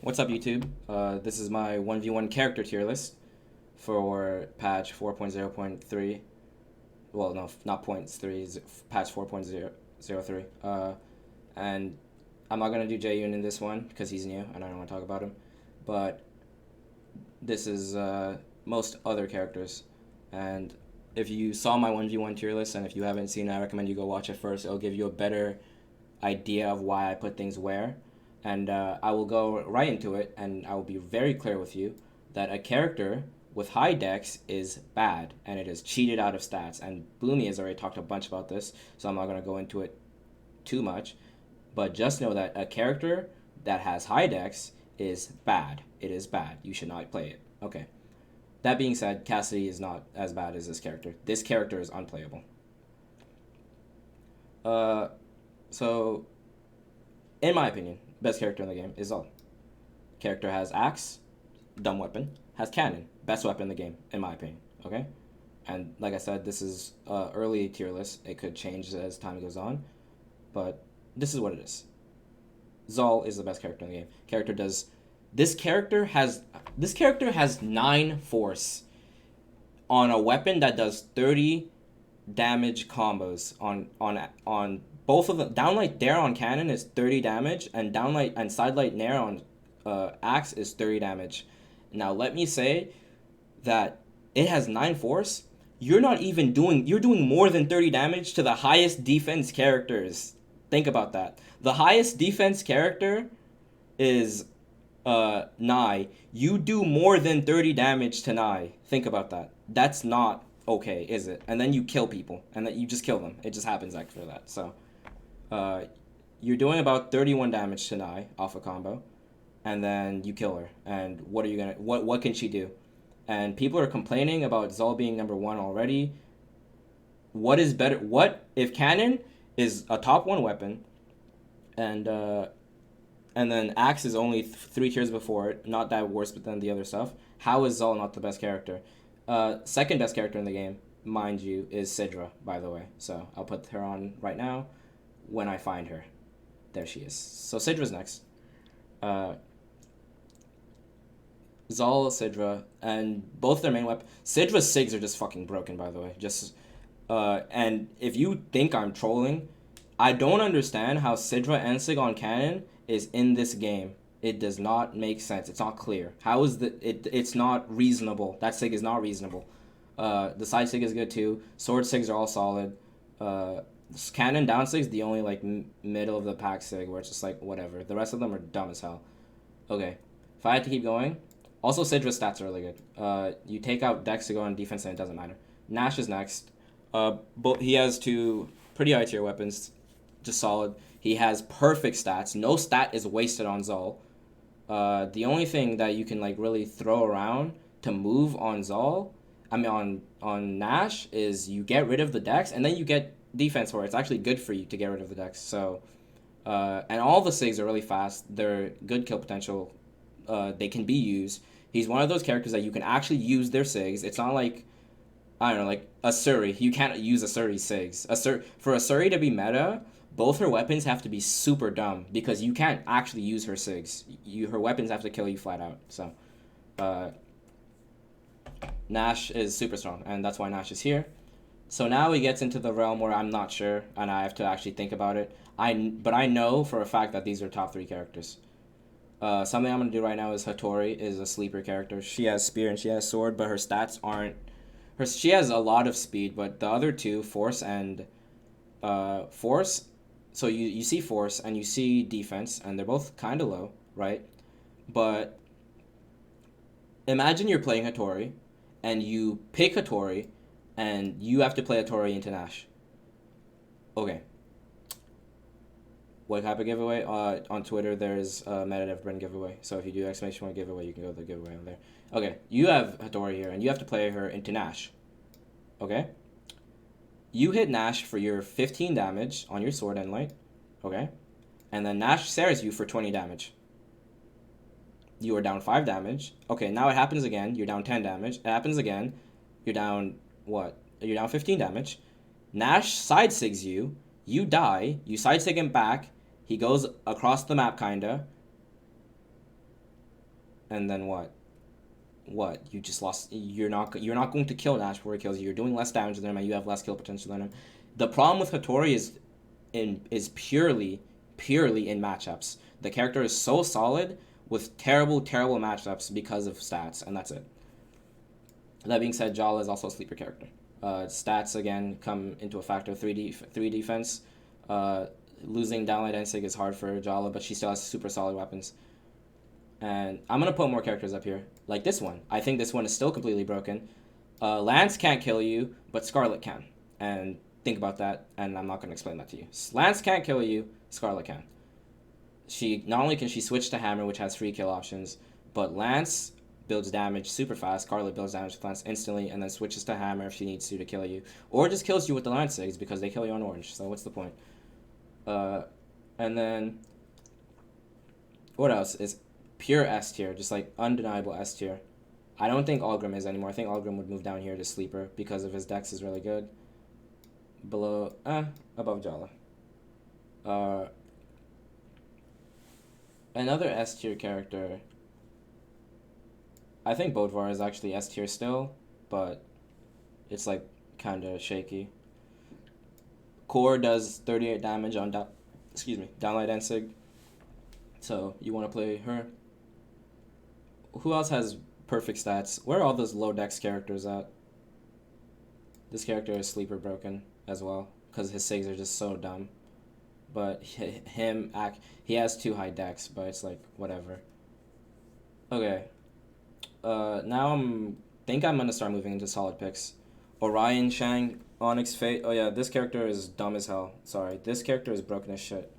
What's up, YouTube? This is my 1v1 character tier list for patch 4.0.3. Well, no, not points 3, patch 4.003. And I'm not going to do Jaeyoon in this one because he's new and I don't want to talk about him. But this is most other characters. And if you saw my 1v1 tier list and if you haven't seen it, I recommend you go watch it first. It'll give you a better idea of why I put things where. And I will go right into it, and I will be very clear with you that a character with high dex is bad, and it is cheated out of stats. And Bloomy has already talked a bunch about this, so I'm not going to go into it too much. But just know that a character that has high dex is bad. It is bad. You should not play it. Okay. That being said, Cassidy is not as bad as this character. This character is unplayable. Uh, so, in my opinion, best character in the game is Zol. Character has axe, dumb weapon, has cannon, best weapon in the game, in my opinion. Okay? And like I said, this is early tier list. It could change as time goes on, but this is what it is. Zol is the best character in the game. This character has 9 force on a weapon that does 30 damage combos on both of them. Downlight Dare on cannon is 30 damage, and downlight and sidelight Nair on axe is 30 damage. Now let me say that it has 9 force. You're doing more than 30 damage to the highest defense characters. Think about that. The highest defense character is Nai. You do more than 30 damage to Nai. Think about that. That's not okay, is it? And then you kill people, and then you just kill them. It just happens after that. So, uh, you're doing about 31 damage to Nai off a combo, and then you kill her. And what can she do? And people are complaining about Zol being number 1 already. What is better? What if cannon is a top 1 weapon, and then axe is only 3 tiers before it, not that worse, but then the other stuff. How is Zol not the best character? Second best character in the game, mind you, is Sidra, by the way. So I'll put her on right now when I find her. There she is. So Sidra's next. Uh, Zol, Sidra, and both their main weapon. Sidra's SIGs are just fucking broken, by the way. And if you think I'm trolling, I don't understand how Sidra and SIG on cannon is in this game. It does not make sense. It's not clear. How is it's not reasonable. That SIG is not reasonable. The side SIG is good too. Sword SIGs are all solid. Cannon down SIG's the only like middle of the pack SIG where it's just like whatever. The rest of them are dumb as hell. Okay, if I had to keep going, also Sidra's stats are really good. You take out Dex to go on defense and it doesn't matter. Nash is next. But he has 2 pretty high tier weapons, just solid. He has perfect stats. No stat is wasted on Zol. The only thing that you can like really throw around to move on Zol, on Nash, is you get rid of the Dex and then you get defense for it. It's actually good for you to get rid of the Dex. So, and all the SIGs are really fast. They're good kill potential. They can be used. He's one of those characters that you can actually use their SIGs. It's not like, I don't know, like a Suri. You can't use a Suri's SIGs. For a Suri to be meta, both her weapons have to be super dumb because you can't actually use her SIGs. Her weapons have to kill you flat out. So, uh, Nash is super strong, and that's why Nash is here. So now he gets into the realm where I'm not sure, and I have to actually think about it. But I know for a fact that these are top 3 characters. Something I'm gonna do right now is Hattori is a sleeper character. She has spear and she has sword, but her stats aren't. She has a lot of speed, but the other 2, force and force. So you see force and you see defense, and they're both kind of low, right? But imagine you're playing Hattori, and you pick Hattori, and you have to play Hattori into Nash. Okay. What type of giveaway? On Twitter, there's a Metadev Brand giveaway. So if you do exclamation point giveaway, you can go to the giveaway on there. Okay, you have Hattori here, and you have to play her into Nash. Okay? You hit Nash for your 15 damage on your sword end light. Okay? And then Nash Sares you for 20 damage. You are down 5 damage. Okay, now it happens again. You're down 10 damage. It happens again. You're down, what? You're down 15 damage. Nash side sigs you. You die. You side sig him back. He goes across the map, kinda. and then what? What? You just lost. You're not going to kill Nash before he kills you. You're doing less damage than him, and you have less kill potential than him. The problem with Hattori is purely in matchups. The character is so solid with terrible matchups because of stats, and that's it. That being said, Jala is also a sleeper character. Stats again come into a factor. Three defense. Losing Downlight Ensig is hard for Jala, but she still has super solid weapons. And I'm gonna put more characters up here, like this one. I think this one is still completely broken. Lance can't kill you, but Scarlet can. And think about that, and I'm not gonna explain that to you. Lance can't kill you, Scarlet can. She not only can she switch to Hammer, which has free kill options, but Lance builds damage super fast. Scarlet builds damage with Lance instantly, and then switches to Hammer if she needs to kill you, or just kills you with the Lance Sigs because they kill you on orange. So what's the point? And then what else is pure S tier, just like undeniable S tier? I don't think Algrim is anymore. I think Algrim would move down here to sleeper because of his dex is really good. Below, above Jala. Another S tier character. I think Bodvar is actually S tier still, but it's like kind of shaky. Core does 38 damage on Downlight Ensig. So you want to play her. Who else has perfect stats? Where are all those low dex characters at? This character is sleeper broken as well because his Sigs are just so dumb. But he has 2 high dex, but it's like whatever. Okay. Now think I'm gonna start moving into solid picks. Orion, Shang, Onyx, Fate. Oh yeah, this character is dumb as hell. Sorry, this character is broken as shit.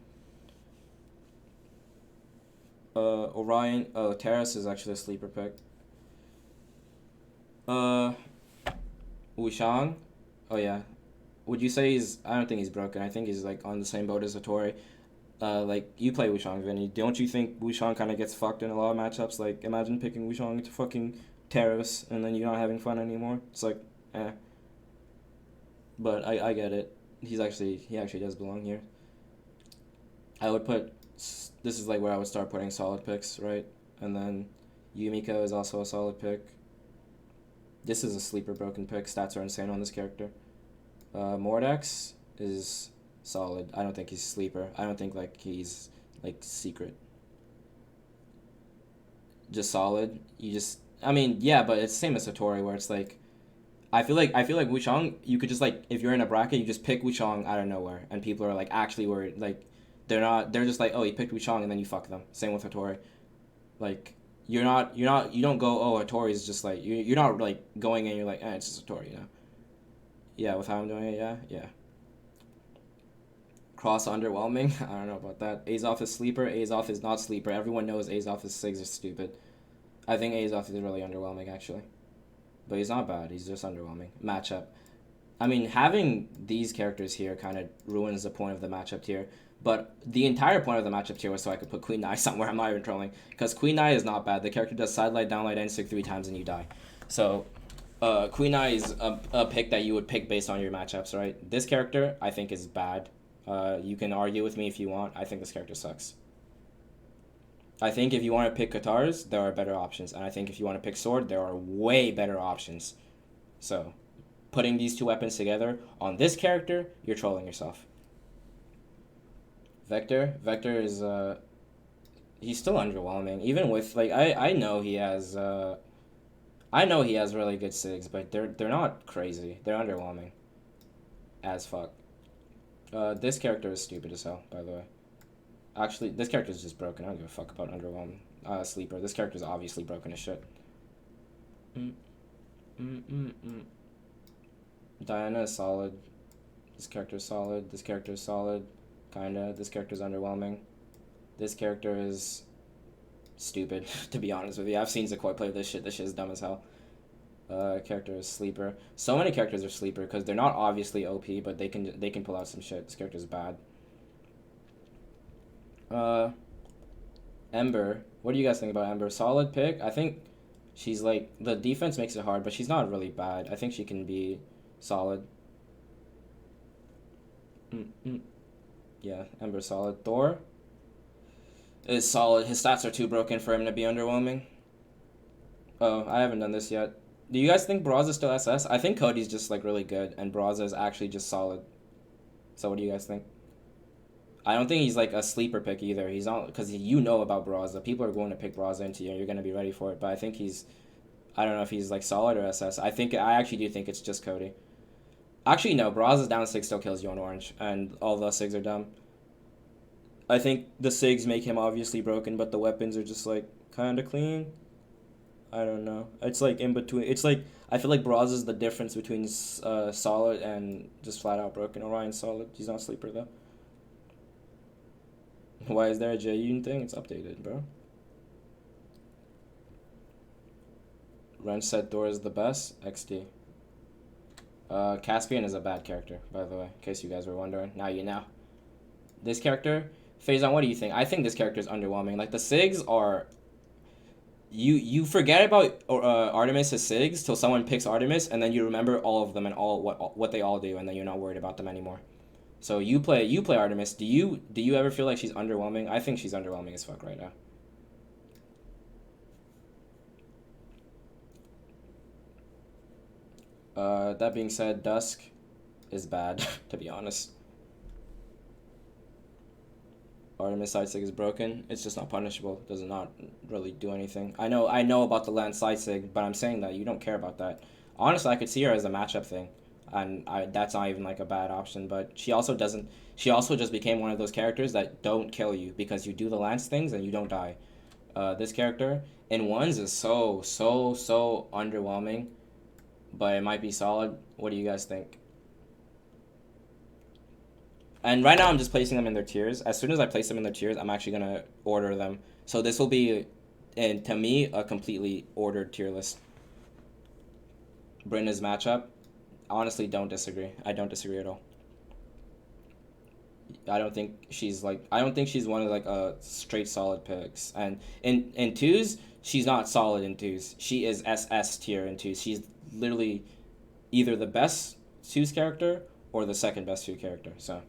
Orion. Oh, Terrace is actually a sleeper pick. Wushang. Oh yeah. Would you say he's? I don't think he's broken. I think he's like on the same boat as Hattori. Like you play Wushang, Vinny. Don't you think Wushang kind of gets fucked in a lot of matchups? Like imagine picking Wushang to fucking Terrace and then you're not having fun anymore. It's like, eh. But I get it. He actually does belong here. I would put. This is like where I would start putting solid picks, right? And then Yumiko is also a solid pick. This is a sleeper broken pick. Stats are insane on this character. Mordex is solid. I don't think he's sleeper. I don't think like he's like secret. Just solid. I mean, yeah, but it's the same as Hattori where it's like I feel like Wushang, you could just like if you're in a bracket, you just pick Wushang out of nowhere and people are like actually worried. Like they're just like, oh, he picked Wushang and then you fuck them. Same with Hattori. Like you don't go, oh, Hattori's just like you're not like going and you're like, it's just Hattori, you know. Yeah, with how I'm doing it, yeah. Cross Underwhelming, I don't know about that. Azoth is sleeper, Azoth is not sleeper. Everyone knows Azoth's Sigs are stupid. I think Azoth is really underwhelming, actually. But he's not bad, he's just underwhelming. Matchup. I mean, having these characters here kind of ruins the point of the matchup tier. But the entire point of the matchup tier was so I could put Queen Nai somewhere. I'm not even trolling. Because Queen Nai is not bad. The character does sidelight, downlight, and sig 3 times and you die. So Queen Nai is a pick that you would pick based on your matchups, right? This character, I think, is bad. You can argue with me if you want. I think this character sucks. I think if you want to pick Katars, there are better options. And I think if you want to pick Sword, there are way better options. So, putting these 2 weapons together on this character, you're trolling yourself. Vector is, he's still underwhelming. Even with, like, I know he has really good Sigs, but they're not crazy. They're underwhelming. As fuck. This character is stupid as hell, by the way. Actually, this character is just broken. I don't give a fuck about underwhelming. Sleeper. This character is obviously broken as shit. Diana is solid. This character is solid. This character is solid. Kinda. This character is underwhelming. This character is stupid, to be honest with you. I've seen Zakoi play this shit. This shit is dumb as hell. Character is sleeper. So many characters are sleeper because they're not obviously OP, but they can pull out some shit. This character is bad. Ember. What do you guys think about Ember? Solid pick. I think she's like the defense makes it hard, but she's not really bad. I think she can be solid. Yeah, Ember solid. Thor is solid. His stats are too broken for him to be underwhelming. Oh, I haven't done this yet. Do you guys think Brawl's is still SS? I think Cody's just like really good, and Brawl's is actually just solid. So what do you guys think? I don't think he's like a sleeper pick either. He's not because you know about Brawlza. People are going to pick Brawlza into you, and you're going to be ready for it. But I think he's, I don't know if he's like solid or SS. I actually do think it's just Cody. Actually, no. Brawlza's down 6 still kills you on orange, and all the SIGs are dumb. I think the SIGs make him obviously broken, but the weapons are just like kind of clean. I don't know. It's like in between. It's like I feel like Brawlza is the difference between solid and just flat out broken. Orion's solid. He's not sleeper though. Why is there a J-Union thing? It's updated, bro. Wrench said Thor is the best. XD. Caspian is a bad character, by the way, in case you guys were wondering. Now you know. This character, Faison, what do you think? I think this character is underwhelming. Like, the SIGs are... You forget about Artemis' SIGs till someone picks Artemis, and then you remember all of them and all what they all do, and then you're not worried about them anymore. So you play Artemis. Do you ever feel like she's underwhelming? I think she's underwhelming as fuck right now. That being said, Dusk is bad, to be honest. Artemis side sig is broken. It's just not punishable. Does not really do anything. I know about the land side sig, but I'm saying that you don't care about that. Honestly, I could see her as a matchup thing, and that's not even like a bad option. But she also doesn't. She also just became one of those characters that don't kill you because you do the lance things and you don't die. This character in ones is so underwhelming, but it might be solid. What do you guys think? And right now I'm just placing them in their tiers. As soon as I place them in their tiers, I'm actually going to order them. So this will be, and to me, a completely ordered tier list. Brenda's matchup, honestly, don't disagree. I don't disagree at all. I don't think she's one of like straight solid picks. And in twos, she's not solid in twos. She is SS tier in twos. She's literally either the best twos character or the second best two character. So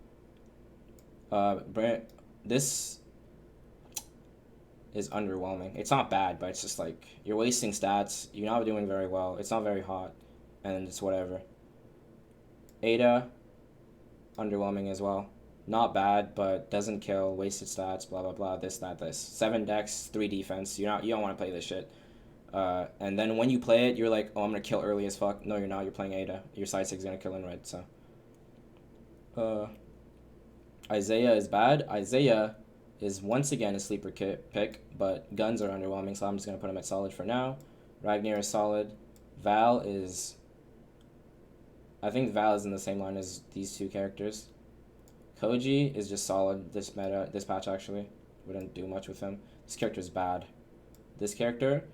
this is underwhelming. It's not bad, but it's just like you're wasting stats. You're not doing very well. It's not very hot, and it's whatever. Ada, underwhelming as well. Not bad, but doesn't kill, wasted stats, blah blah blah. This, that, this. 7 dex, 3 defense. You don't want to play this shit. And then when you play it, you're like, oh, I'm gonna kill early as fuck. No, you're not. You're playing Ada. Your side 6 is gonna kill in red. So. Isaiah is bad. Isaiah is once again a sleeper pick, but guns are underwhelming, so I'm just going to put him at solid for now. Ragnar is solid. Val is... I think Val is in the same line as these two characters. Koji is just solid this patch actually. Wouldn't do much with him. This character is bad. This character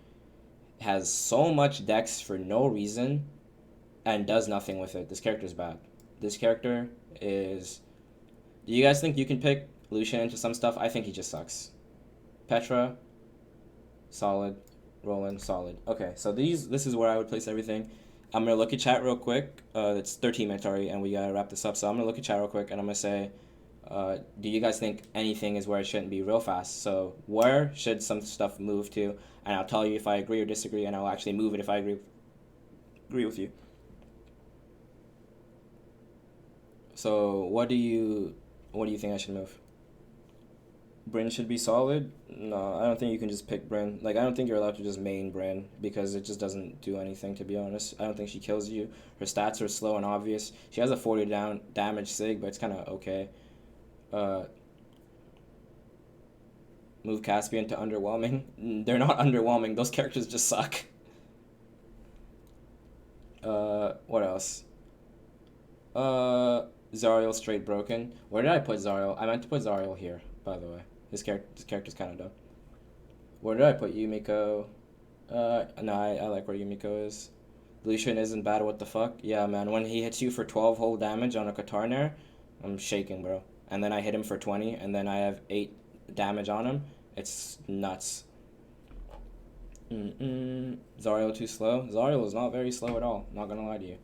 has so much dex for no reason and does nothing with it. This character is bad. This character is... Do you guys think you can pick Lucian into some stuff? I think he just sucks. Petra, solid. Roland, solid. Okay, so this is where I would place everything. I'm going to look at chat real quick. It's 13 minutes already, and we got to wrap this up. So I'm going to look at chat real quick, and I'm going to say, do you guys think anything is where it shouldn't be real fast? So where should some stuff move to? And I'll tell you if I agree or disagree, and I'll actually move it if I agree with you. So what do you think I should move? Bryn should be solid? No, I don't think you can just pick Bryn. Like, I don't think you're allowed to just main Bryn because it just doesn't do anything, to be honest. I don't think she kills you. Her stats are slow and obvious. She has a 40 damage sig, but it's kind of okay. Move Caspian to underwhelming. They're not underwhelming. Those characters just suck. What else? Zariel straight broken. Where did I put Zariel? I meant to put Zariel here, by the way. This character's kind of dumb. Where did I put Yumiko? No, I like where Yumiko is. Lucian isn't bad, what the fuck? Yeah, man, when he hits you for 12 whole damage on a Qatar Nair, I'm shaking, bro. And then I hit him for 20, and then I have 8 damage on him. It's nuts. Zariel too slow? Zariel is not very slow at all, not gonna lie to you.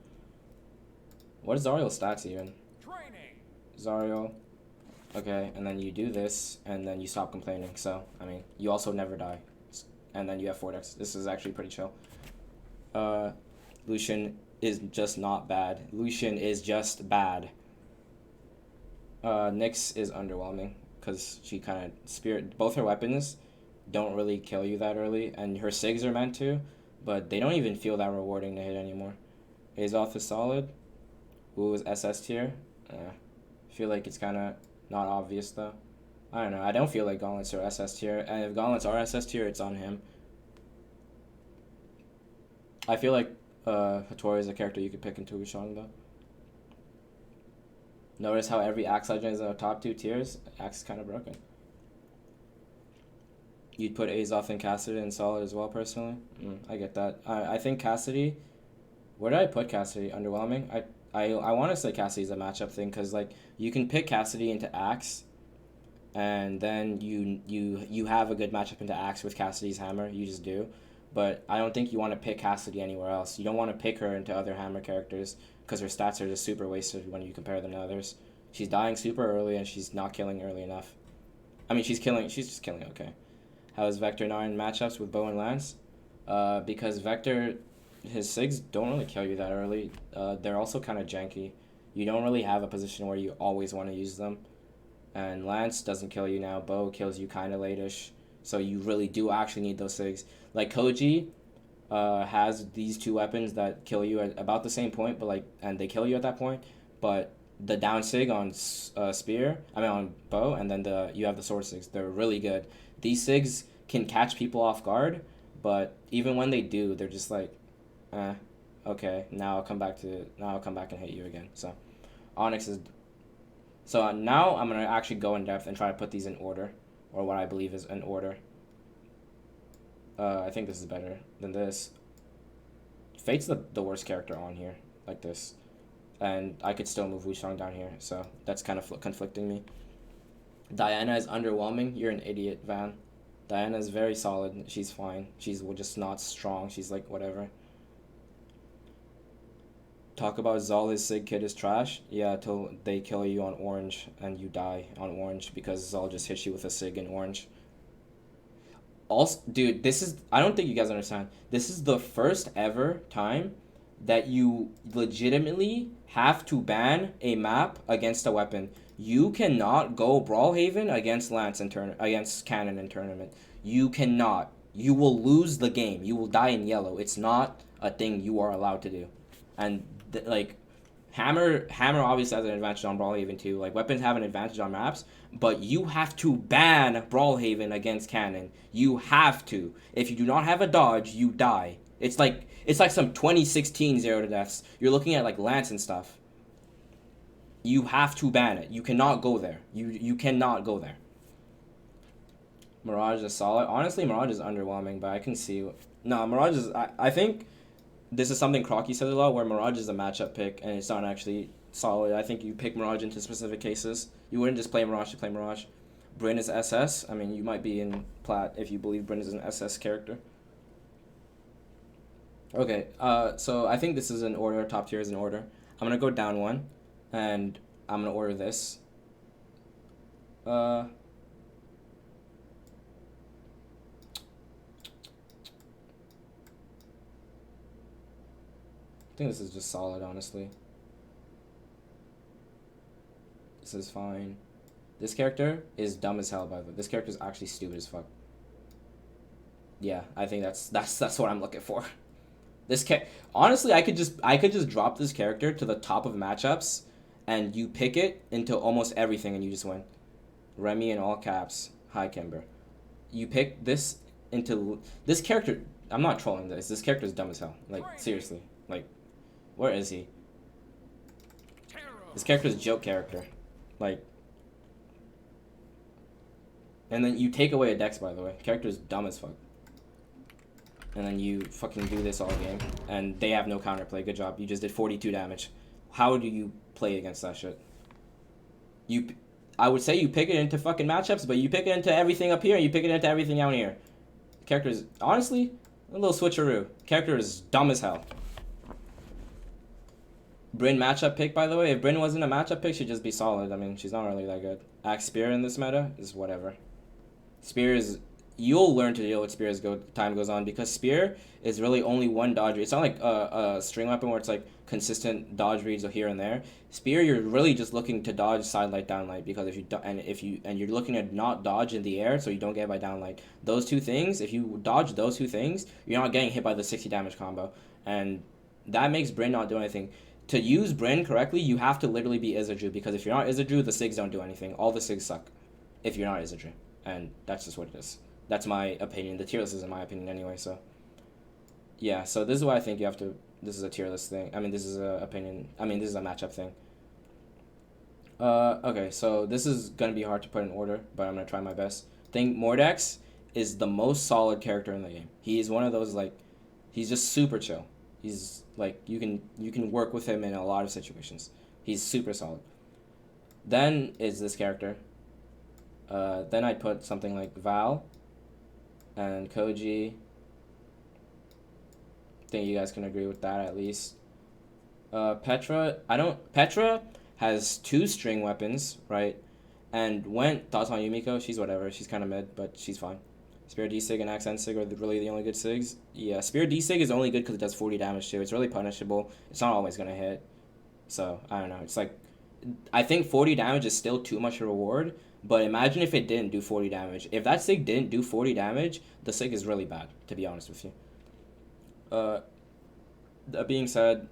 What is Zariel's stats even? Training. Zariel. Okay, and then you do this, and then you stop complaining. So, I mean, you also never die. and then you have 4 decks. This is actually pretty chill. Lucian is just not bad. Lucian is just bad. Nyx is underwhelming because she kind of spirit. Both her weapons don't really kill you that early, and her SIGs are meant to, but they don't even feel that rewarding to hit anymore. Azoth is solid. Ooh is SS tier. I feel like it's kind of not obvious though. I don't know. I don't feel like gauntlets are SS tier, and if gauntlets are SS tier, it's on him. I feel like Hattori is a character you could pick into Wushang though. Notice how every Axe legend is in the top 2 tiers. Axe is kind of broken. You'd put Azoth and Cassidy in solid as well, personally. I get that. I think Cassidy. Where did I put Cassidy? Underwhelming. I want to say Cassidy's a matchup thing because like you can pick Cassidy into Axe, and then you have a good matchup into Axe with Cassidy's hammer. You just do. But I don't think you want to pick Cassidy anywhere else. You don't want to pick her into other hammer characters because her stats are just super wasted when you compare them to others. She's dying super early and she's not killing early enough. I mean, she's just killing okay. How is Vector not in matchups with Bow and Lance? Because Vector, his SIGs don't really kill you that early. They're also kind of janky. You don't really have a position where you always want to use them. And Lance doesn't kill you now. Bow kills you kind of late-ish. So you really do actually need those SIGs. Like Koji has these 2 weapons that kill you at about the same point, but and they kill you at that point. But the down SIG on on Bow, and then you have the sword SIGs. They're really good. These SIGs can catch people off guard, but even when they do, they're just like, okay, now I'll come back and hit you again. So Onyx is. So now I'm gonna actually go in depth and try to put these in order, or what I believe is in order. I think this is better than this. Fate's the worst character on here, like this. And I could still move Wushang down here, so that's kind of conflicting me. Diana is underwhelming. You're an idiot, Van. Diana is very solid. She's fine. She's just not strong. She's like, whatever. Talk about Zal, his SIG kit is trash. Yeah, till they kill you on orange and you die on orange because Zal just hits you with a SIG in orange. Also, dude, I don't think you guys understand. This is the first ever time that you legitimately have to ban a map against a weapon. You cannot go Brawlhaven against Lance against Cannon in tournament. You cannot. You will lose the game. You will die in yellow. It's not a thing you are allowed to do. And Hammer obviously has an advantage on Brawlhaven too. Like weapons have an advantage on maps, but you have to ban Brawlhaven against Cannon. You have to. If you do not have a dodge, you die. It's like some 2016 0 to deaths. You're looking at like Lance and stuff. You have to ban it. You cannot go there. You cannot go there. Mirage is solid. Honestly, Mirage is underwhelming, but I can see. No, Mirage is. I think this is something Crocky says a lot, where Mirage is a matchup pick, and it's not actually solid. I think you pick Mirage into specific cases. You wouldn't just play Mirage to play Mirage. Bryn is SS. I mean, you might be in Plat if you believe Bryn is an SS character. Okay, so I think this is in order. Top tier is in order. I'm going to go down one, and I'm going to order this. I think this is just solid, honestly. This is fine. This character is dumb as hell, by the way. This character is actually stupid as fuck. Yeah, I think that's what I'm looking for. Honestly, I could just drop this character to the top of matchups, and you pick it into almost everything, and you just win. Remy in all caps. Hi, Kimber. You pick this into this character. I'm not trolling this. This character is dumb as hell. Like seriously. Like, where is he? This character is a joke character. Like, and then you take away a dex, by the way. Character is dumb as fuck. And then you fucking do this all game, and they have no counterplay. Good job. You just did 42 damage. How do you play against that shit? I would say you pick it into fucking matchups, but you pick it into everything up here, and you pick it into everything down here. Character is, honestly, a little switcheroo. Character is dumb as hell. Bryn matchup pick, by the way. If Bryn wasn't a matchup pick, she'd just be solid. I mean, she's not really that good. Axe Spear in this meta is whatever. Spear is you'll learn to deal with spear as time goes on, because spear is really only one dodge. It's not like a string weapon where it's like consistent dodge reads here and there. Spear, you're really just looking to dodge side light, down light, because if you're looking at not dodge in the air, so you don't get hit by down light. Those two things, if you dodge those two things, you're not getting hit by the 60 damage combo, and that makes Bryn not do anything. To use Bryn correctly, you have to literally be Izzadrew, because if you're not Izzadrew, the Sigs don't do anything. All the Sigs suck if you're not Izzadrew, and that's just what it is. That's my opinion. The tier list is in my opinion anyway, so. Yeah, so this is why I think you have to... This is a tier list thing. I mean, this is a opinion. I mean, this is a matchup thing. Okay, so this is going to be hard to put in order, but I'm going to try my best. I think Mordex is the most solid character in the game. He is one of those, like... He's just super chill. He's, like, you can work with him in a lot of situations. He's super solid. Then is this character. Then I'd put something like Val and Koji. Think you guys can agree with that at least. Petra, Petra has 2 string weapons, right? And thoughts on Yumiko? She's whatever. She's kind of mid, but she's fine. Spear D-Sig and Axe N-Sig are really the only good Sigs. Yeah, Spear D-Sig is only good because it does 40 damage too. It's really punishable. It's not always going to hit. So, I don't know. It's like, I think 40 damage is still too much a reward, but imagine if it didn't do 40 damage. If that Sig didn't do 40 damage, the Sig is really bad, to be honest with you. That being said,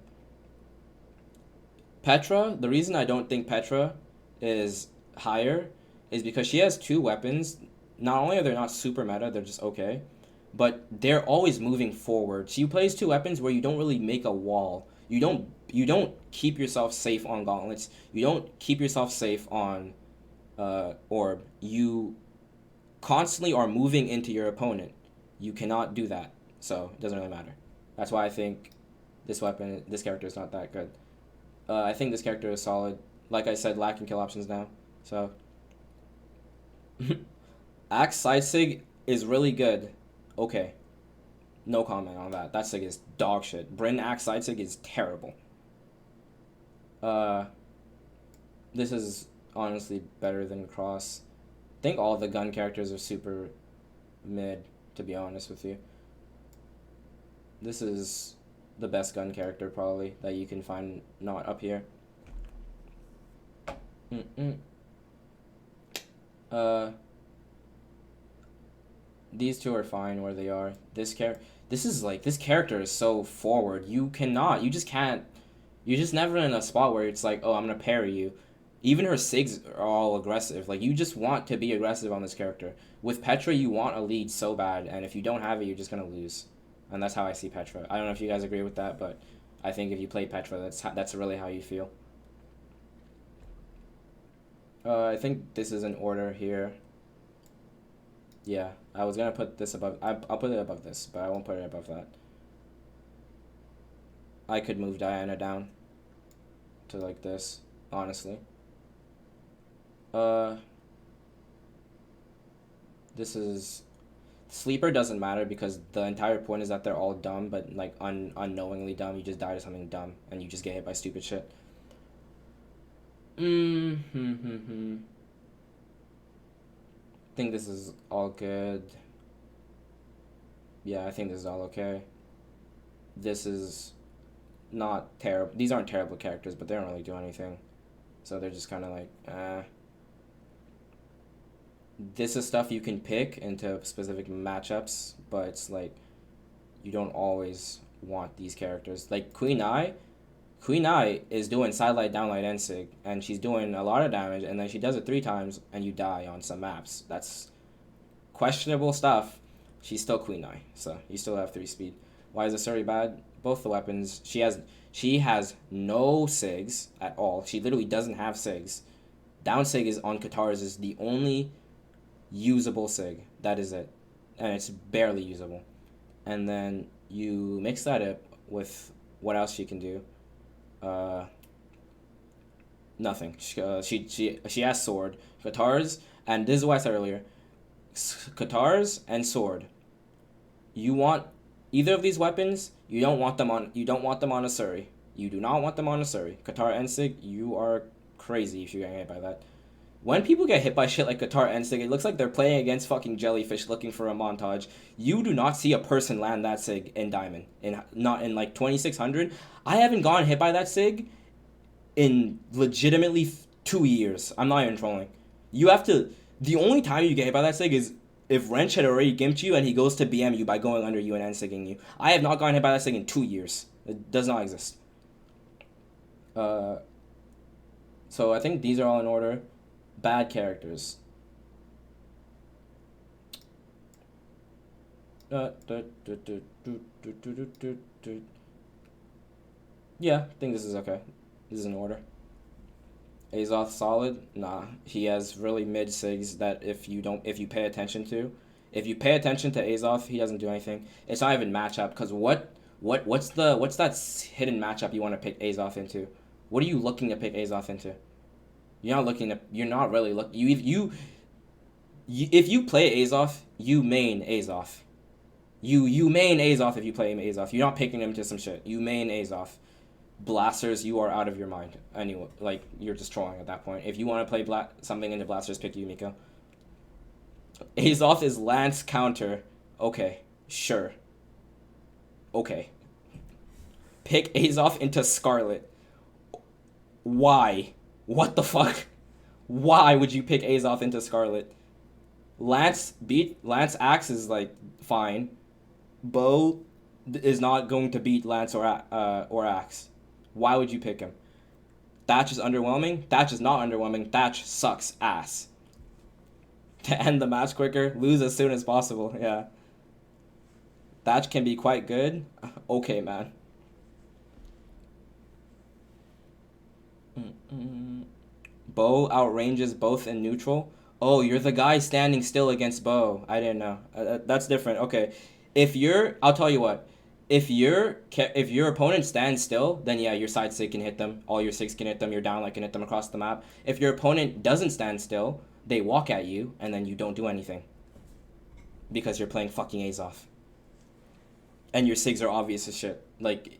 Petra, the reason I don't think Petra is higher is because she has 2 weapons. Not only are they not super meta, they're just okay, but they're always moving forward. She plays 2 weapons where you don't really make a wall. You don't keep yourself safe on gauntlets. You don't keep yourself safe on orb. You constantly are moving into your opponent. You cannot do that, so it doesn't really matter. That's why I think this character is not that good. I think this character is solid. Like I said, lacking kill options now, so. Axe side sig is really good. Okay. No comment on that. That sig is dog shit. Bryn Axe side sig is terrible. This is honestly better than Cross. I think all the gun characters are super mid, to be honest with you. This is the best gun character probably that you can find not up here. These 2 are fine where they are. This character is so forward. You just can't. You're just never in a spot where it's like, oh, I'm gonna parry you. Even her Sigs are all aggressive. Like, you just want to be aggressive on this character. With Petra, you want a lead so bad, and if you don't have it, you're just gonna lose. And that's how I see Petra. I don't know if you guys agree with that, but I think if you play Petra, that's really how you feel. I think this is in order here. Yeah, I was gonna put this above. I'll put it above this, but I won't put it above that. I could move Diana down to like this, honestly. This is... Sleeper doesn't matter because the entire point is that they're all dumb, but like unknowingly dumb. You just die to something dumb and you just get hit by stupid shit. I think this is all good. Yeah, I think this is all okay. This is not terrible. These aren't terrible characters, but they don't really do anything. So they're just kind of like, This is stuff you can pick into specific matchups, but it's like, you don't always want these characters. Like Queen Eye is doing sidelight, downlight, and sig, and she's doing a lot of damage, and then she does it 3 times, and you die on some maps. That's questionable stuff. She's still Queen Eye, so you still have 3 speed. Why is Asuri bad? Both the weapons. She has no sigs at all. She literally doesn't have sigs. Down sig is on Katars is the only usable sig. That is it, and it's barely usable. And then you mix that up with what else she can do. Nothing. She has sword, Katars, and this is what I said earlier. Katars and sword. You want either of these weapons. You don't want them on Asuri. You do not want them on Asuri. Katar and Sig, you are crazy if you're getting hit by that. When people get hit by shit like Qatar and Sig, it looks like they're playing against fucking jellyfish looking for a montage. You do not see a person land that Sig in Diamond. Not in like 2600. I haven't gotten hit by that Sig in legitimately 2 years. I'm not even trolling. You have to. The only time you get hit by that Sig is if Wrench had already gimped you and he goes to BM you by going under you and N-Sigging you. I have not gotten hit by that Sig in 2 years. It does not exist. So I think these are all in order. Bad characters. Yeah, I think this is okay. This is in order. Azoth solid? Nah. He has really mid sigs that if you pay attention to. If you pay attention to Azoth, he doesn't do anything. It's not even matchup, because what's that hidden matchup you want to pick Azoth into? What are you looking to pick Azoth into? You're not really looking. If you play Azoth, you main Azoth. You main Azoth if you play Azoth. You're not picking him to some shit. You main Azoth. Blasters, you are out of your mind. Anyway, like, you're just trolling at that point. If you want to play something into Blasters, pick Yumiko. Azoth is Lance counter. Okay, sure. Okay. Pick Azoth into Scarlet. Why? What the fuck? Why would you pick Azoth into Scarlet? Lance Axe is like fine. Bo is not going to beat Lance or Axe. Why would you pick him? Thatch is underwhelming. Thatch is not underwhelming. Thatch sucks ass. To end the match quicker, lose as soon as possible. Yeah. Thatch can be quite good. Okay, man. Bo outranges both in neutral. Oh, you're the guy standing still against Bo. I didn't know. That's different. Okay. I'll tell you what. If your opponent stands still, then yeah, your side sig can hit them. All your sigs can hit them. Your downlight can hit them across the map. If your opponent doesn't stand still, they walk at you, and then you don't do anything. Because you're playing fucking Azoth. And your sigs are obvious as shit. Like,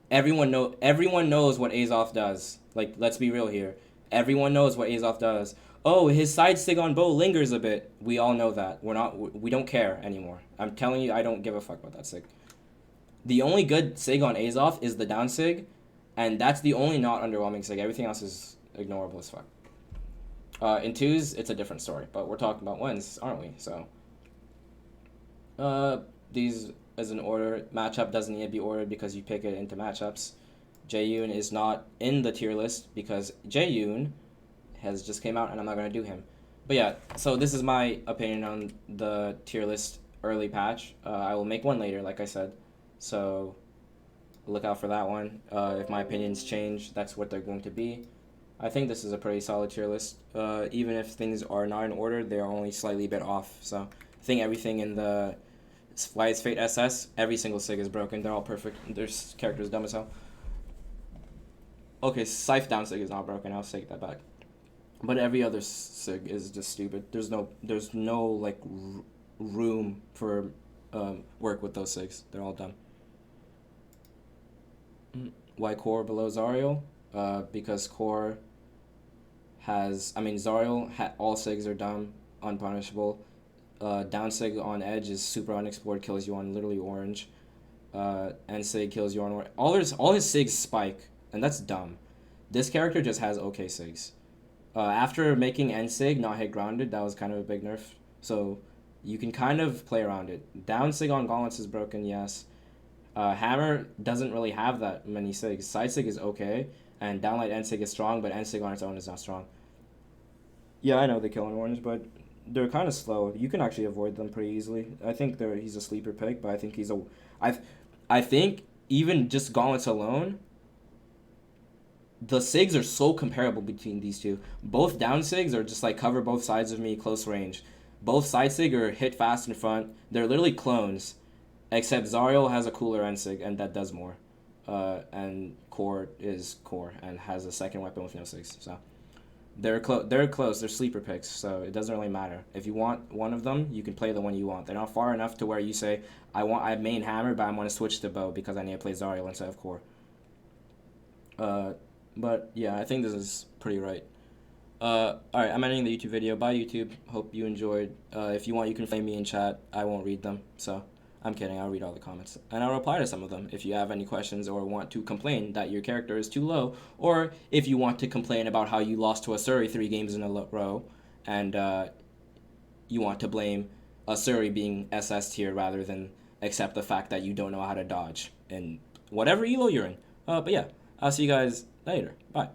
everyone knows what Azoth does. Like, let's be real here. Everyone knows what Azoth does. Oh, his side sig on Bo lingers a bit. We all know that. We don't care anymore. I'm telling you, I don't give a fuck about that sig. The only good sig on Azoth is the down sig, and that's the only not underwhelming sig. Everything else is ignorable as fuck. In twos, it's a different story, but we're talking about ones, aren't we? So, these as an order. Matchup doesn't need to be ordered because you pick it into matchups. Jaeyoon is not in the tier list because Jaeyoon has just came out and I'm not going to do him. But yeah, so this is my opinion on the tier list early patch. I will make one later, like I said. So look out for that one. If my opinions change, that's what they're going to be. I think this is a pretty solid tier list. Even if things are not in order, they're only slightly a bit off. So I think everything in the Fly's Fate SS, every single sig is broken. They're all perfect. Their characters dumb as hell. Okay, Scythe down sig is not broken. I'll take that back. But every other sig is just stupid. There's no like room for work with those sigs. They're all dumb. Why core below Zariel? Because core has, Zariel, all sigs are dumb, unpunishable. Down sig on edge is super unexplored, kills you on literally orange. N sig kills you on orange. All his sigs spike, and that's dumb. This character just has okay sigs. After making N sig not hit grounded, that was kind of a big nerf. So you can kind of play around it. Down sig on gauntlets is broken, yes. Hammer doesn't really have that many sigs. Side sig is okay, and downlight N sig is strong, but N sig on its own is not strong. Yeah, I know they kill on orange, but they're kind of slow. You can actually avoid them pretty easily. I think he's a sleeper pick, but I think I think even just gauntlets alone, the sigs are so comparable between these two. Both down sigs are just like cover both sides of me, close range. Both side sig are hit fast in front. They're literally clones, except Zariel has a cooler end sig, and that does more. And core is core and has a second weapon with no sigs. So they're close. They're sleeper picks, so it doesn't really matter. If you want one of them, you can play the one you want. They're not far enough to where you say, I main hammer, but I want to switch to bow because I need to play Zariel instead of core. But yeah, I think this is pretty right. Alright, I'm ending the YouTube video. Bye, YouTube. Hope you enjoyed. If you want, you can flame me in chat. I won't read them, so I'm kidding. I'll read all the comments. And I'll reply to some of them if you have any questions or want to complain that your character is too low, or if you want to complain about how you lost to a Surrey 3 games in a row, and you want to blame a Surrey being SS tier rather than accept the fact that you don't know how to dodge in whatever elo you're in. But yeah, I'll see you guys later. Bye.